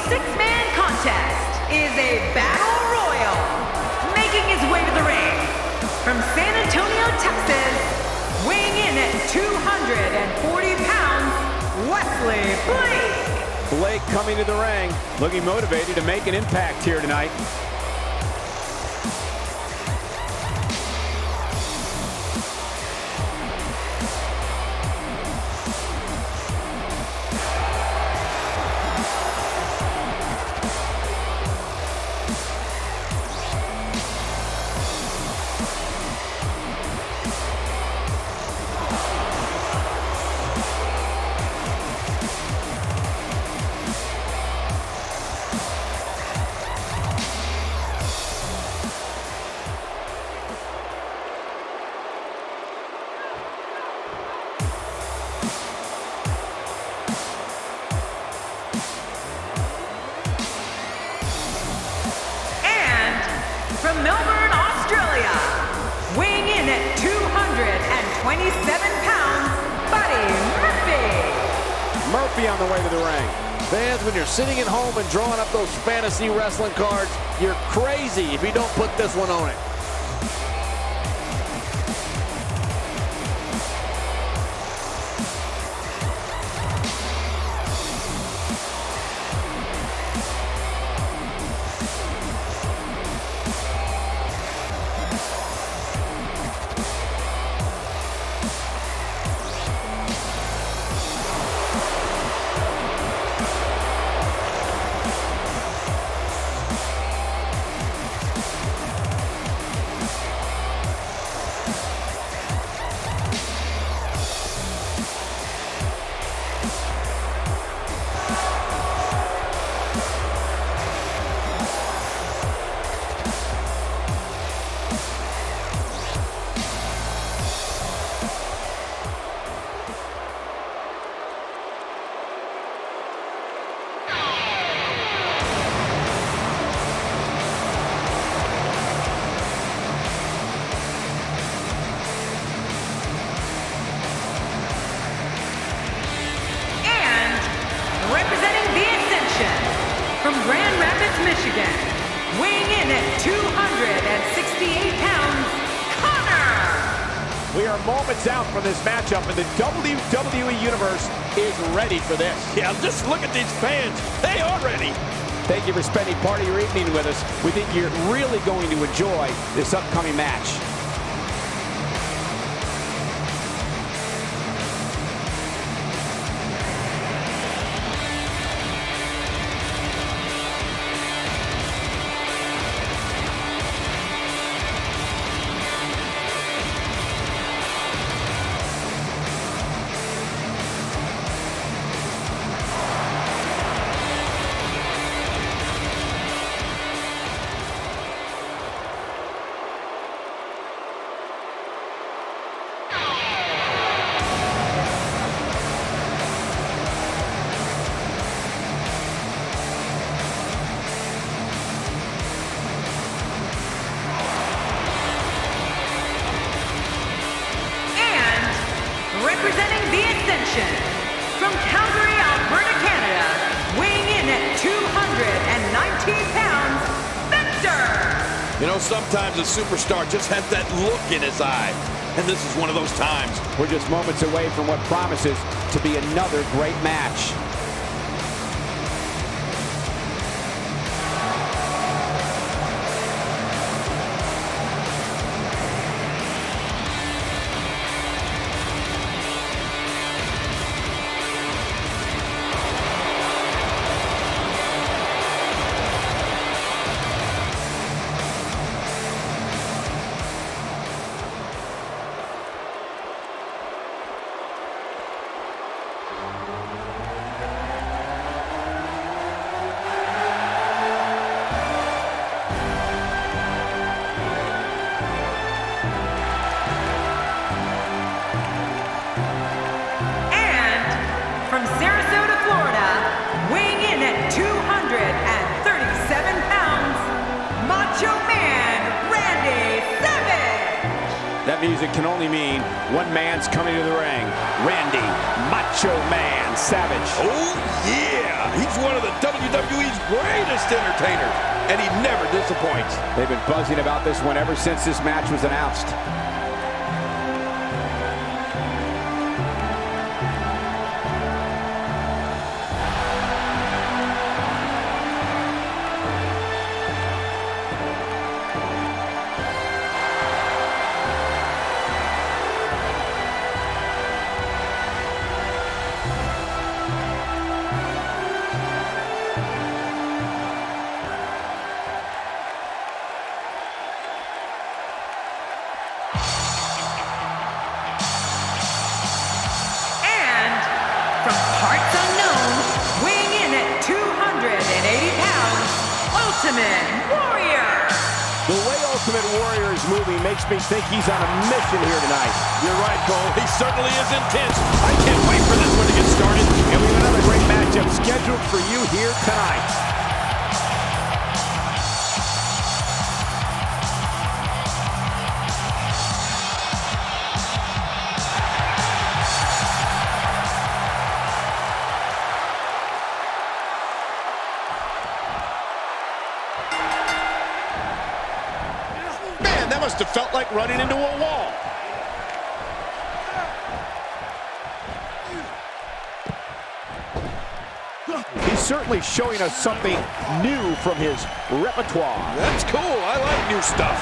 six-man contest is a battle royal. Making his way to the ring from San Antonio, Texas, weighing in at 240 pounds, Wesley Blake. Blake coming to the ring, looking motivated to make an impact here tonight. From Melbourne, Australia, weighing in at 227 pounds, Buddy Murphy. Murphy on the way to the ring. Fans, when you're sitting at home and drawing up those fantasy wrestling cards, you're crazy if you don't put this one on it. From Grand Rapids, Michigan, weighing in at 268 pounds, Konnor. We are moments out from this matchup, and the WWE Universe is ready for this. Yeah, just look at these fans. They are ready. Thank you for spending part of your evening with us. We think you're really going to enjoy this upcoming match. Representing the Ascension, from Calgary, Alberta, Canada, weighing in at 219 pounds, Viktor. You know, sometimes a superstar just has that look in his eye, and this is one of those times. We're just moments away from what promises to be another great match. that music can only mean one man's coming to the ring. Randy Macho Man Savage. Oh, yeah. He's one of the WWE's greatest entertainers, and he never disappoints. They've been buzzing about this one ever since this match was announced. From parts unknown, weighing in at 280 pounds, Ultimate Warrior. The way Ultimate Warrior is moving makes me think he's on a mission here tonight. You're right, Cole. He certainly is intense. I can't wait for this one to get started. And we have another great matchup scheduled for you here tonight. That must have felt like running into a wall. He's certainly showing us something new from his repertoire. That's cool. I like new stuff.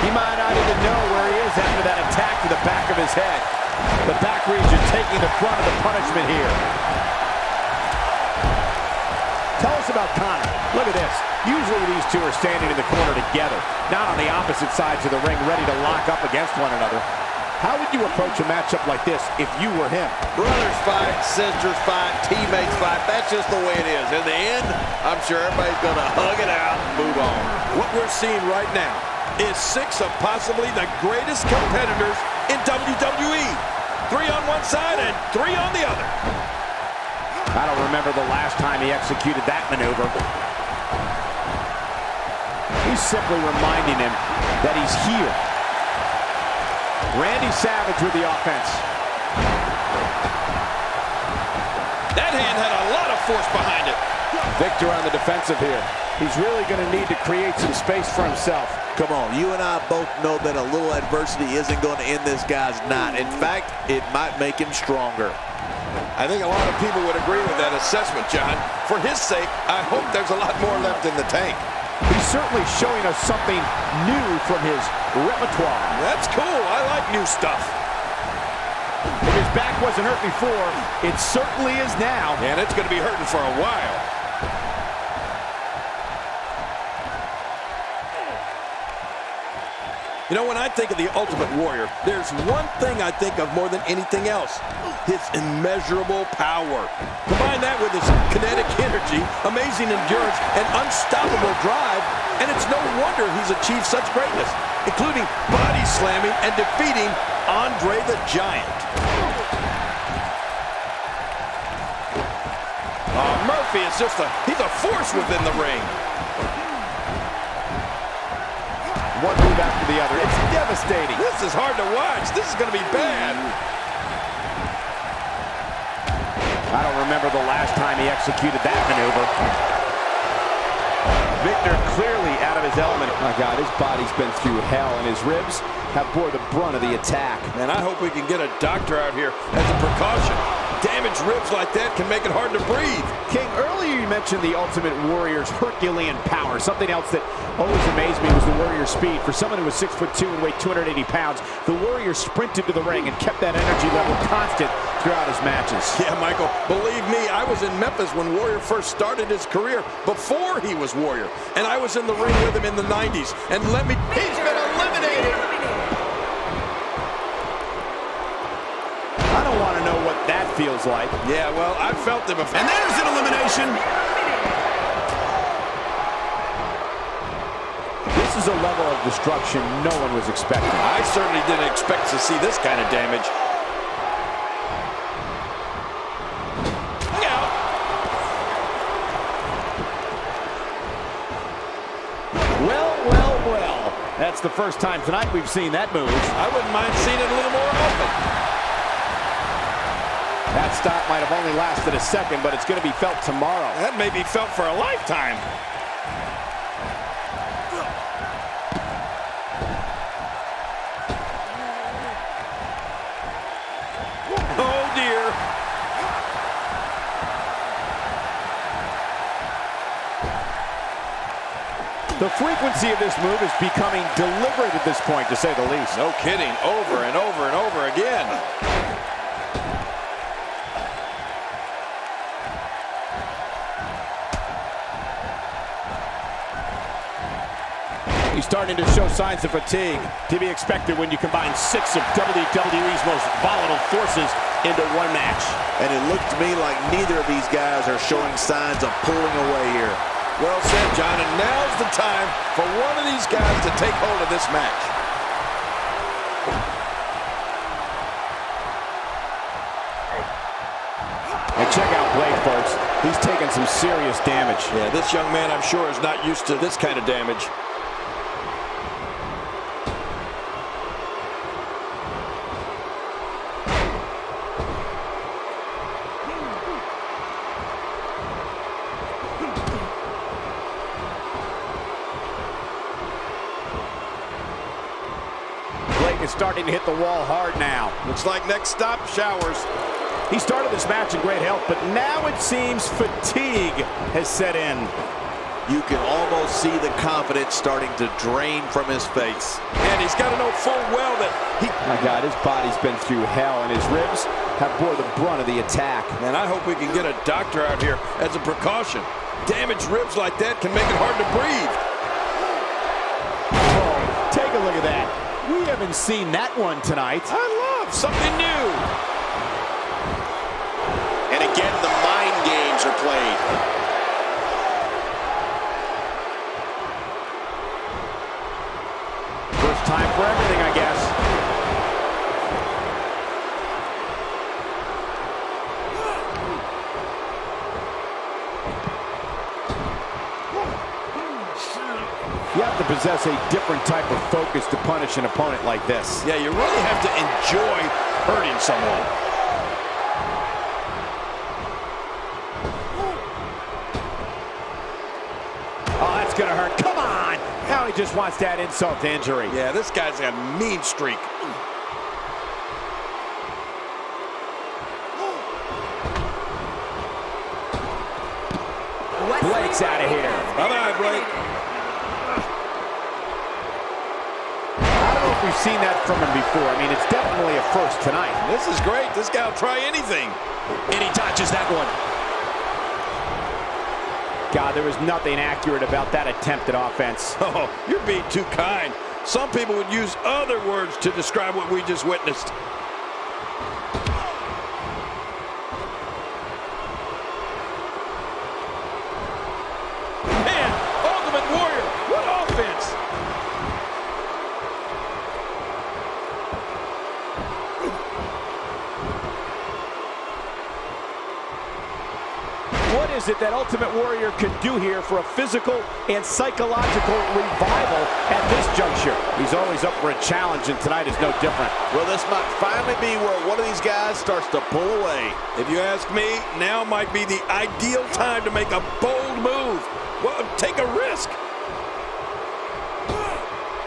He might not even know where he is after that attack to the back of his head. The back region taking the brunt of the punishment here. Tell us about Konnor. Look at this. Usually these two are standing in the corner together, not on the opposite sides of the ring, ready to lock up against one another. How would you approach a matchup like this if you were him? Brothers fight, sisters fight, teammates fight. That's just the way it is. In the end, I'm sure everybody's going to hug it out and move on. What we're seeing right now is 6 of possibly the greatest competitors in WWE. 3 on one side and 3 on the other. I don't remember the last time he executed that maneuver. He's simply reminding him that he's here. Randy Savage with the offense. That hand had a lot of force behind it. Viktor on the defensive here. He's really going to need to create some space for himself. Come on, you and I both know that a little adversity isn't going to end this guy's knot. In fact, it might make him stronger. I think a lot of people would agree with that assessment, John. For his sake, I hope there's a lot more left in the tank. He's certainly showing us something new from his repertoire. That's cool. I like new stuff. If his back wasn't hurt before, it certainly is now. And it's going to be hurting for a while. You know, when I think of the Ultimate Warrior, there's one thing I think of more than anything else. His immeasurable power. Combine that with his kinetic energy, amazing endurance, and unstoppable drive, and it's no wonder he's achieved such greatness, including body slamming and defeating Andre the Giant. Murphy is he's a force within the ring. One move after the other. It's devastating. This is hard to watch. This is going to be bad. I don't remember the last time he executed that maneuver. Viktor clearly out of his element. My God, his body's been through hell, and his ribs have bore the brunt of the attack. And I hope we can get a doctor out here as a precaution. Damaged ribs like that can make it hard to breathe. King, earlier you mentioned the Ultimate Warrior's Herculean power. Something else that always amazed me was the Warrior's speed. For someone who was 6'2" and weighed 280 pounds, the Warrior sprinted to the ring and kept that energy level constant throughout his matches. Yeah, Michael, believe me, I was in Memphis when Warrior first started his career, before he was Warrior. And I was in the ring with him in the 90s. And he's been eliminated. I don't want to know what that feels like. Yeah, well, I've felt it before. And there's an elimination. This is a level of destruction no one was expecting. I certainly didn't expect to see this kind of damage. Look out. Well, well, well. That's the first time tonight we've seen that move. I wouldn't mind seeing it a little more often. That stop might have only lasted a second, but it's going to be felt tomorrow. That may be felt for a lifetime. Oh, dear. The frequency of this move is becoming deliberate at this point, to say the least. No kidding. Over and over and over again. He's starting to show signs of fatigue. To be expected when you combine 6 of WWE's most volatile forces into one match. And it looked to me like neither of these guys are showing signs of pulling away here. Well said, John, and now's the time for one of these guys to take hold of this match. And check out Blake, folks. He's taking some serious damage. Yeah, this young man, I'm sure, is not used to this kind of damage. Blake is starting to hit the wall hard now. Looks like next stop, showers. He started this match in great health, but now it seems fatigue has set in. You can almost see the confidence starting to drain from his face. And he's got to know full well that My God, his body's been through hell, and his ribs have bore the brunt of the attack. Man, I hope we can get a doctor out here as a precaution. Damaged ribs like that can make it hard to breathe. Oh, take a look at that. We haven't seen that one tonight. I love something new. And again, the mind games are played. First time for everything, I guess. You have to possess a different type of focus to punish an opponent like this. Yeah, you really have to enjoy hurting someone. Oh, that's gonna hurt. Come on! Now he just wants that insult to injury. Yeah, this guy's got a mean streak. Blake's out of here. Bye-bye, Blake. I don't know if we've seen that from him before. I mean, it's definitely a first tonight. This is great. This guy will try anything. And he dodges that one. God, there was nothing accurate about that attempt at offense. Oh, you're being too kind. Some people would use other words to describe what we just witnessed. Man, Ultimate Warrior, what offense! What is it that Ultimate Warrior can do here for a physical and psychological revival at this juncture? He's always up for a challenge, and tonight is no different. Well, this might finally be where one of these guys starts to pull away. If you ask me, now might be the ideal time to make a bold move. Well, take a risk.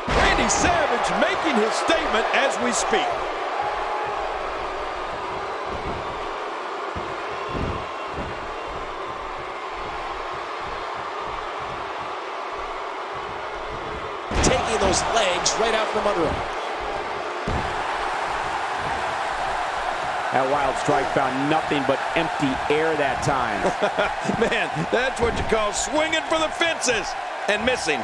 Randy Savage making his statement as we speak. Taking those legs right out from under him. That wild strike found nothing but empty air that time. Man, that's what you call swinging for the fences and missing.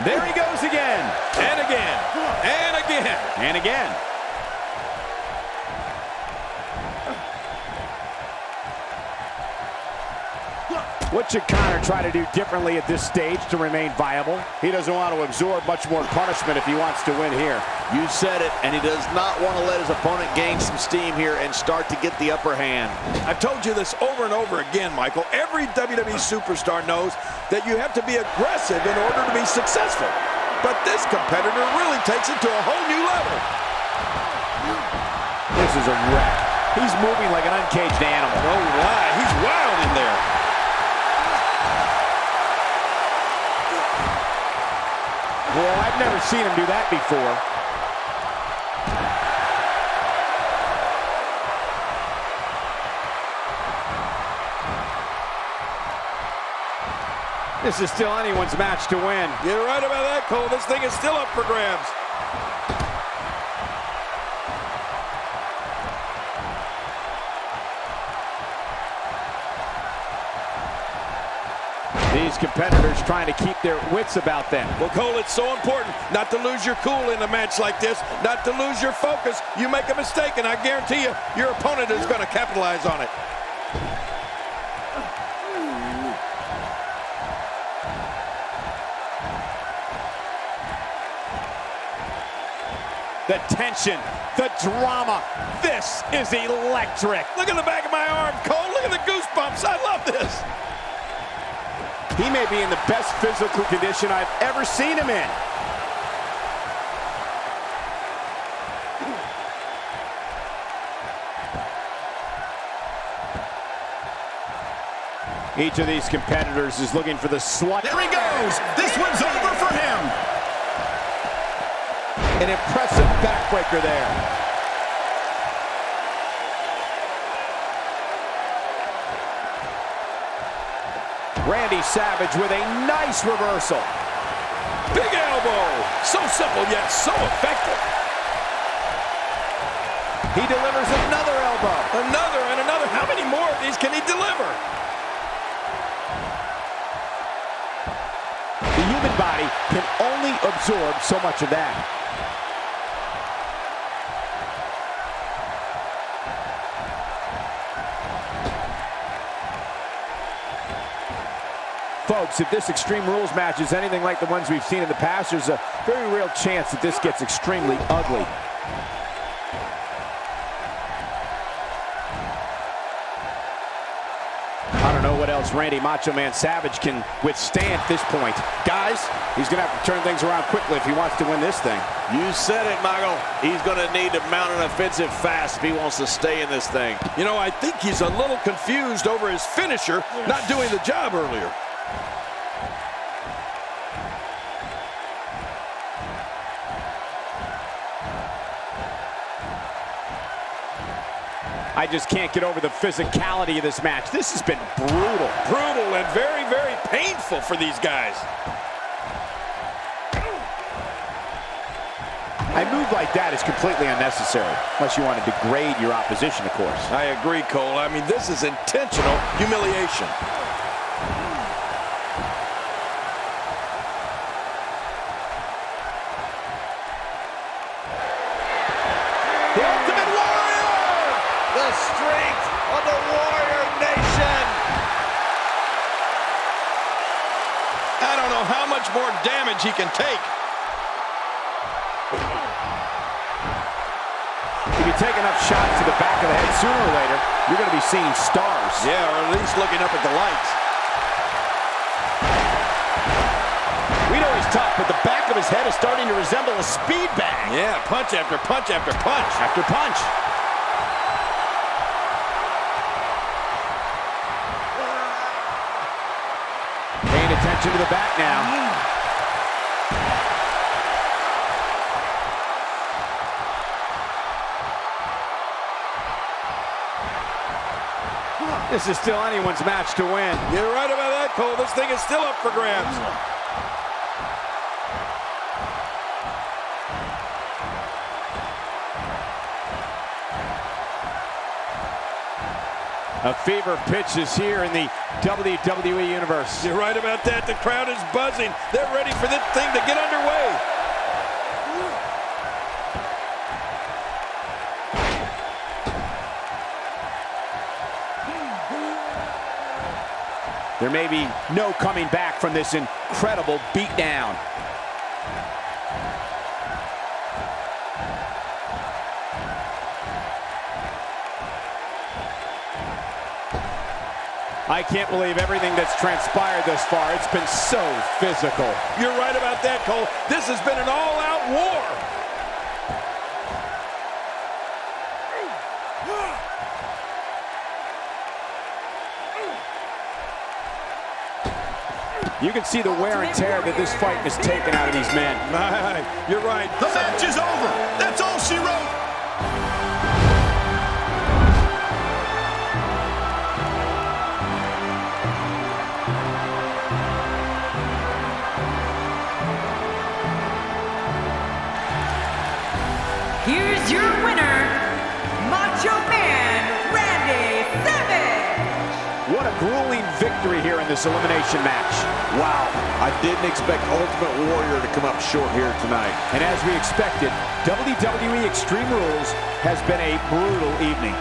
There he goes again. And again. And again. And again. What should Konnor try to do differently at this stage to remain viable? He doesn't want to absorb much more punishment if he wants to win here. You said it, and he does not want to let his opponent gain some steam here and start to get the upper hand. I've told you this over and over again, Michael. Every WWE superstar knows that you have to be aggressive in order to be successful. But this competitor really takes it to a whole new level. This is a wreck. He's moving like an uncaged animal. No lie, he's wild in there. Well, I've never seen him do that before. This is still anyone's match to win. You're right about that, Cole. This thing is still up for grabs. These competitors trying to keep their wits about them. Well, Cole, it's so important not to lose your cool in a match like this, not to lose your focus. You make a mistake, and I guarantee you, your opponent is going to capitalize on it. The tension, the drama. This is electric. Look at the back of my arm, Cole. Look at the goosebumps. I love this. He may be in the best physical condition I've ever seen him in. Each of these competitors is looking for the slut. There he goes. This one's over for him. An impressive backbreaker there. Randy Savage with a nice reversal. Big elbow. So simple yet so effective. He delivers another elbow. Another and another. How many more of these can he deliver? The human body can only absorb so much of that. Folks, if this Extreme Rules match is anything like the ones we've seen in the past, there's a very real chance that this gets extremely ugly. I don't know what else Randy Macho Man Savage can withstand at this point. Guys, he's going to have to turn things around quickly if he wants to win this thing. You said it, Michael. He's going to need to mount an offensive fast if he wants to stay in this thing. You know, I think he's a little confused over his finisher not doing the job earlier. I just can't get over the physicality of this match. This has been brutal. Brutal and very, very painful for these guys. A move like that is completely unnecessary, unless you want to degrade your opposition, of course. I agree, Cole. I mean, this is intentional humiliation. The Ultimate Warrior! The strength of the Warrior Nation! I don't know how much more damage he can take. If you take enough shots to the back of the head, sooner or later, you're going to be seeing stars. Yeah, or at least looking up at the lights. We know he's tough, but the back of his head is starting to resemble a speed bag. Yeah, punch after punch after punch. After punch. Paying attention to the back now. This is still anyone's match to win. You're right about that, Cole. This thing is still up for grabs. A fever pitch is here in the WWE Universe. You're right about that. The crowd is buzzing. They're ready for this thing to get underway. There may be no coming back from this incredible beatdown. I can't believe everything that's transpired thus far. It's been so physical. You're right about that, Cole. This has been an all-out war. You can see the wear and tear that this fight has taken out of these men. You're right. The match is over. That's all she wrote. Here's your winner, Macho Man Randy Savage. What a grueling victory here in this elimination match. Wow, I didn't expect Ultimate Warrior to come up short here tonight. And as we expected, WWE Extreme Rules has been a brutal evening.